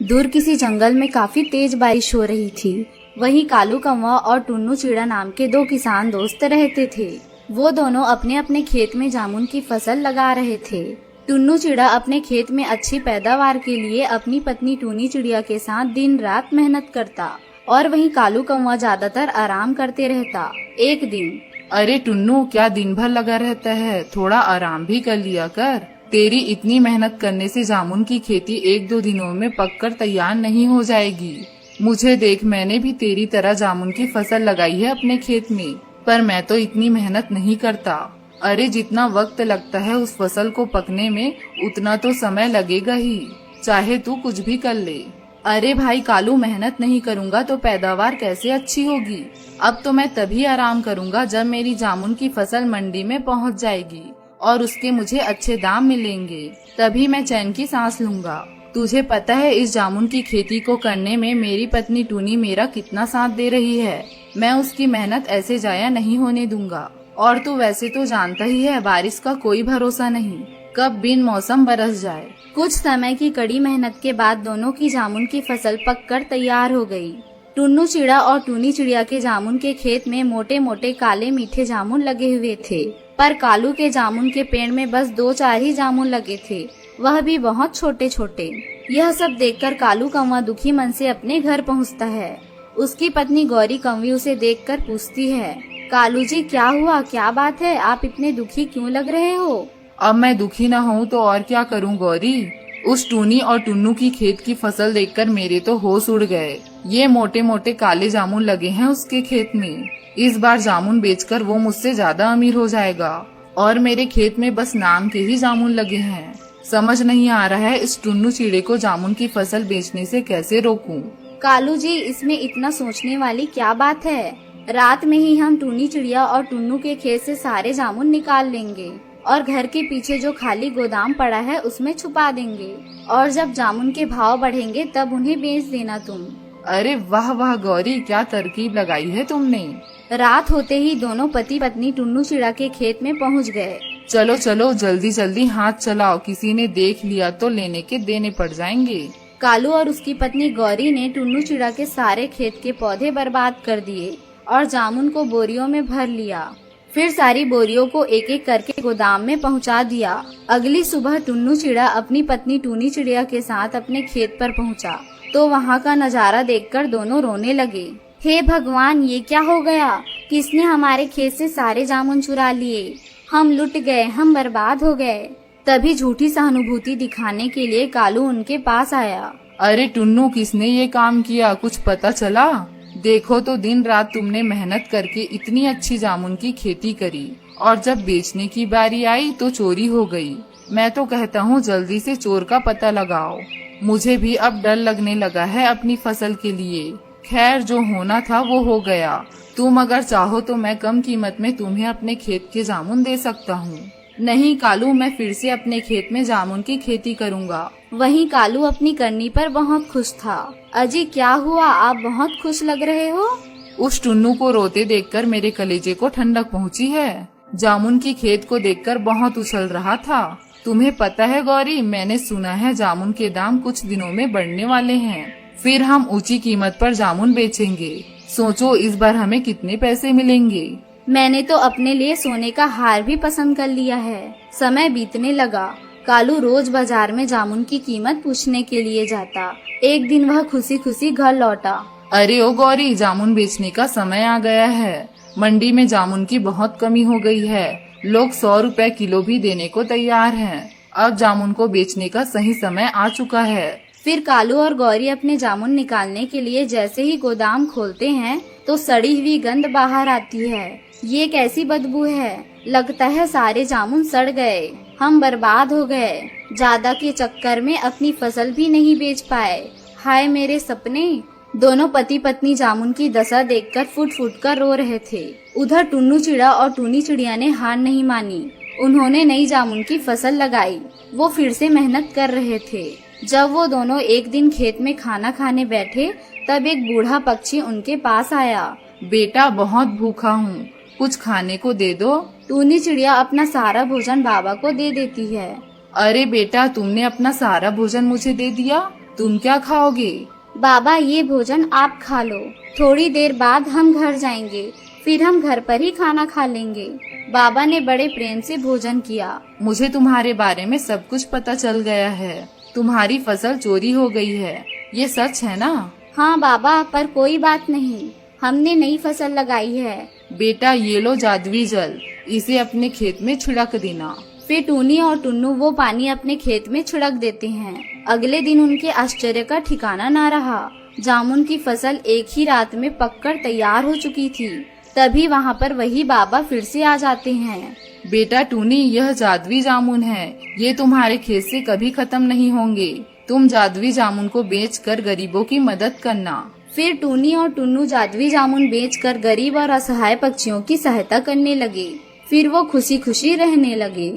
दूर किसी जंगल में काफी तेज बारिश हो रही थी। वहीं कालू कौवा और टुन्नू चिड़ा नाम के दो किसान दोस्त रहते थे। वो दोनों अपने अपने खेत में जामुन की फसल लगा रहे थे। टुन्नू चिड़ा अपने खेत में अच्छी पैदावार के लिए अपनी पत्नी टूनी चिड़िया के साथ दिन रात मेहनत करता और वहीं कालू कौवा ज्यादातर आराम करते रहता। एक दिन, अरे टुन्नू, क्या दिन भर लगा रहता है? थोड़ा आराम भी कर लिया कर। तेरी इतनी मेहनत करने से जामुन की खेती 1-2 दिनों में पककर तैयार नहीं हो जाएगी। मुझे देख, मैंने भी तेरी तरह जामुन की फसल लगाई है अपने खेत में, पर मैं तो इतनी मेहनत नहीं करता। अरे जितना वक्त लगता है उस फसल को पकने में, उतना तो समय लगेगा ही, चाहे तू कुछ भी कर ले। अरे भाई कालू, मेहनत नहीं करूँगा तो पैदावार कैसे अच्छी होगी? अब तो मैं तभी आराम करूँगा जब मेरी जामुन की फसल मंडी में पहुँच जाएगी और उसके मुझे अच्छे दाम मिलेंगे, तभी मैं चैन की सांस लूंगा। तुझे पता है इस जामुन की खेती को करने में मेरी पत्नी टूनी मेरा कितना साथ दे रही है। मैं उसकी मेहनत ऐसे जाया नहीं होने दूंगा। और तू वैसे तो जानता ही है, बारिश का कोई भरोसा नहीं, कब बिन मौसम बरस जाए। कुछ समय की कड़ी मेहनत के बाद दोनों की जामुन की फसल पककर तैयार हो गई। टुन्नू चिड़ा और टूनी चिड़िया के जामुन के खेत में मोटे मोटे काले मीठे जामुन लगे हुए थे, पर कालू के जामुन के पेड़ में बस 2-4 ही जामुन लगे थे, वह भी बहुत छोटे छोटे। यह सब देखकर कालू कौवा दुखी मन से अपने घर पहुंचता है। उसकी पत्नी गौरी कौवी उसे देखकर पूछती है, कालू जी क्या हुआ, क्या बात है, आप इतने दुखी क्यों लग रहे हो? अब मैं दुखी न हूँ तो और क्या करूँ गौरी। उस टूनी और टुन्नू की खेत की फसल देखकर मेरे तो होश उड़ गए। ये मोटे मोटे काले जामुन लगे हैं उसके खेत में। इस बार जामुन बेचकर वो मुझसे ज्यादा अमीर हो जाएगा और मेरे खेत में बस नाम के ही जामुन लगे हैं। समझ नहीं आ रहा है इस टुन्नू चिड़े को जामुन की फसल बेचने से कैसे रोकूं। कालू जी, इसमें इतना सोचने वाली क्या बात है? रात में ही हम टूनी चिड़िया और टुन्नू के खेत से सारे जामुन निकाल लेंगे और घर के पीछे जो खाली गोदाम पड़ा है उसमें छुपा देंगे, और जब जामुन के भाव बढ़ेंगे तब उन्हें बेच देना तुम। अरे वाह वाह गौरी, क्या तरकीब लगाई है तुमने। रात होते ही दोनों पति पत्नी टुन्नू चिड़ा के खेत में पहुंच गए। चलो चलो जल्दी जल्दी हाथ चलाओ, किसी ने देख लिया तो लेने के देने पड़ जाएंगे। कालू और उसकी पत्नी गौरी ने टुन्नू चिड़ा के सारे खेत के पौधे बर्बाद कर दिए और जामुन को बोरियों में भर लिया। फिर सारी बोरियों को एक एक करके गोदाम में पहुंचा दिया। अगली सुबह टुन्नू चिड़ा अपनी पत्नी टूनी चिड़िया के साथ अपने खेत पर पहुंचा तो वहां का नजारा देखकर दोनों रोने लगे। हे भगवान, ये क्या हो गया? किसने हमारे खेत से सारे जामुन चुरा लिए? हम लुट गए, हम बर्बाद हो गए। तभी झूठी सहानुभूति दिखाने के लिए कालू उनके पास आया। अरे टुन्नू, किसने ये काम किया, कुछ पता चला? देखो तो दिन रात तुमने मेहनत करके इतनी अच्छी जामुन की खेती करी और जब बेचने की बारी आई तो चोरी हो गई। मैं तो कहता हूँ जल्दी से चोर का पता लगाओ। मुझे भी अब डर लगने लगा है अपनी फसल के लिए। खैर, जो होना था वो हो गया। तुम अगर चाहो तो मैं कम कीमत में तुम्हें अपने खेत के जामुन दे सकता हूँ। नहीं कालू, मैं फिर से अपने खेत में जामुन की खेती करूँगा। वहीं कालू अपनी करनी पर बहुत खुश था। अजी क्या हुआ, आप बहुत खुश लग रहे हो? उस टुन्नू को रोते देखकर मेरे कलेजे को ठंडक पहुँची है। जामुन की खेत को देखकर बहुत उछल रहा था। तुम्हें पता है गौरी, मैंने सुना है जामुन के दाम कुछ दिनों में बढ़ने वाले हैं। फिर हम ऊंची कीमत पर जामुन बेचेंगे। सोचो इस बार हमें कितने पैसे मिलेंगे। मैंने तो अपने लिए सोने का हार भी पसंद कर लिया है। समय बीतने लगा। कालू रोज बाजार में जामुन की कीमत पूछने के लिए जाता। एक दिन वह खुशी खुशी घर लौटा। अरे ओ गौरी, जामुन बेचने का समय आ गया है। मंडी में जामुन की बहुत कमी हो गई है। लोग 100 रुपए किलो भी देने को तैयार हैं। अब जामुन को बेचने का सही समय आ चुका है। फिर कालू और गौरी अपने जामुन निकालने के लिए जैसे ही गोदाम खोलते हैं तो सड़ी हुई गंध बाहर आती है। ये कैसी बदबू है? लगता है सारे जामुन सड़ गए, हम बर्बाद हो गए। ज्यादा के चक्कर में अपनी फसल भी नहीं बेच पाए। हाय मेरे सपने। दोनों पति पत्नी जामुन की दशा देखकर फुट फुट कर रो रहे थे। उधर टुन्नू चिड़ा और टूनी चिड़िया ने हार नहीं मानी। उन्होंने नई जामुन की फसल लगाई। वो फिर से मेहनत कर रहे थे। जब वो दोनों एक दिन खेत में खाना खाने बैठे तब एक बूढ़ा पक्षी उनके पास आया। बेटा, बहुत भूखा हूँ, कुछ खाने को दे दो। टूनी चिड़िया अपना सारा भोजन बाबा को दे देती है। अरे बेटा, तुमने अपना सारा भोजन मुझे दे दिया? तुम क्या खाओगे? बाबा ये भोजन आप खा लो, थोड़ी देर बाद हम घर जाएंगे, फिर हम घर पर ही खाना खा लेंगे। बाबा ने बड़े प्रेम से भोजन किया। मुझे तुम्हारे बारे में सब कुछ पता चल गया है। तुम्हारी फसल चोरी हो गई है, ये सच है ना? हाँ बाबा, पर कोई बात नहीं, हमने नई फसल लगाई है। बेटा ये लो जादुई जल, इसे अपने खेत में छिड़क देना। फिर टूनी और टुन्नू वो पानी अपने खेत में छिड़क देते हैं। अगले दिन उनके आश्चर्य का ठिकाना ना रहा। जामुन की फसल एक ही रात में पककर तैयार हो चुकी थी। तभी वहाँ पर वही बाबा फिर से आ जाते हैं। बेटा टूनी, यह जादुई जामुन है, ये तुम्हारे खेत से कभी खत्म नहीं होंगे। तुम जादुई जामुन को बेचकर गरीबों की मदद करना। फिर टूनी और टुन्नू जादुई जामुन बेचकर गरीब और असहाय पक्षियों की सहायता करने लगे। फिर वो खुशी खुशी रहने लगे।